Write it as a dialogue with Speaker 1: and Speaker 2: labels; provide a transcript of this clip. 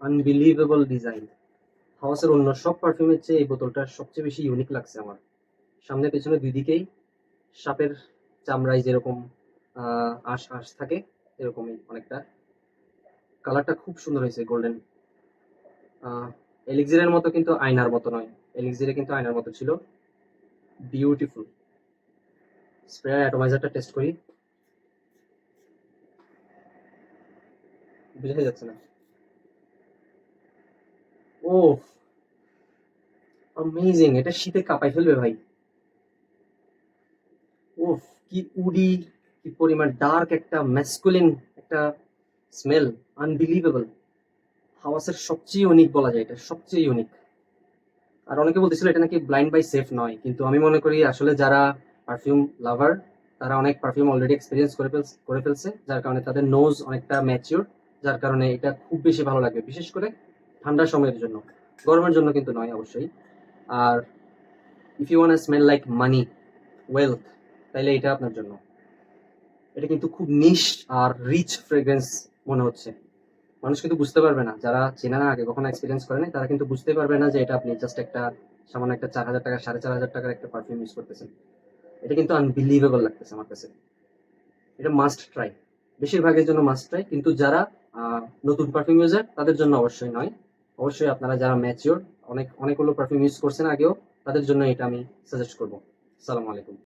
Speaker 1: Unbelievable design. হাওয়াসের অন্য সব পারফিউমের চেয়ে এই বোতলটা সবচেয়ে বেশি ইউনিক লাগছে আমার। সামনে পেছনে দুই দিকেই সাপের চামড়ায় যেরকম আঁশ আঁশ থাকে এরকমই অনেকটা। কালারটা খুব সুন্দর হয়েছে, গোল্ডেন। এলিক্সিরের মতো কিন্তু আয়নার মতো নয়, এলিক্সিরে কিন্তু আয়নার মতো ছিল। বিউটিফুল। স্প্রে অ্যাটমাইজারটা টেস্ট করি, বোঝাই যাচ্ছে না। ও অ্যামেজিং, এটা শীতে কাঁপাই ফেলবে ভাই। ওফ, কি উডি, কি পরিমাণ ডার্ক একটা ম্যাসকুলিন একটা স্মেল, আনবিলিভেবল। হাওয়াসের সবচেয়ে ইউনিক বলা যায়, এটা সবচেয়ে ইউনিক। আর অনেকে বলতেছিল এটা নাকি ব্লাইন্ড বাই সেফ নয়, কিন্তু আমি মনে করি আসলে যারা পারফিউম লাভার তারা অনেক পারফিউম অলরেডি এক্সপিরিয়েন্স করে ফেলছে, যার কারণে তাদের নোজ অনেকটা ম্যাচিওর, যার কারণে এটা খুব বেশি ভালো লাগবে, বিশেষ করে ঠান্ডার সময়ের জন্য। গরমের জন্য কিন্তু নয় অবশ্যই। আর if you want smell like money, wealth, তাইলে এটা আপনার জন্য। এটা কিন্তু খুব নিশ আর রিচ ফ্রেগ্রেন্স মনে হচ্ছে। মানুষ কিন্তু বুঝতে পারবে না, যারা চেনে না, আগে কখনো এক্সপিরিয়েন্স করে নাই, তারা কিন্তু বুঝতে পারবে না যে এটা আপনি জাস্ট একটা সামান্য একটা 4,000 টাকা 4,500 টাকার একটা পারফিউম ইউজ করতেছেন। এটা কিন্তু আনবিলিভেবল লাগতেছে আমার কাছে। এটা মাস্ট ট্রাই, বেশিরভাগের জন্য মাস্ট ট্রাই, কিন্তু যারা নতুন পারফিউম ইউজার তাদের জন্য অবশ্যই নয়। অবশ্যই আপনারা যারা ম্যাচিওর, অনেকগুলো পারফিউম ইউজ করছেন আগেও, তাদের জন্য এটা আমি সাজেস্ট করবো। আসসালামু আলাইকুম।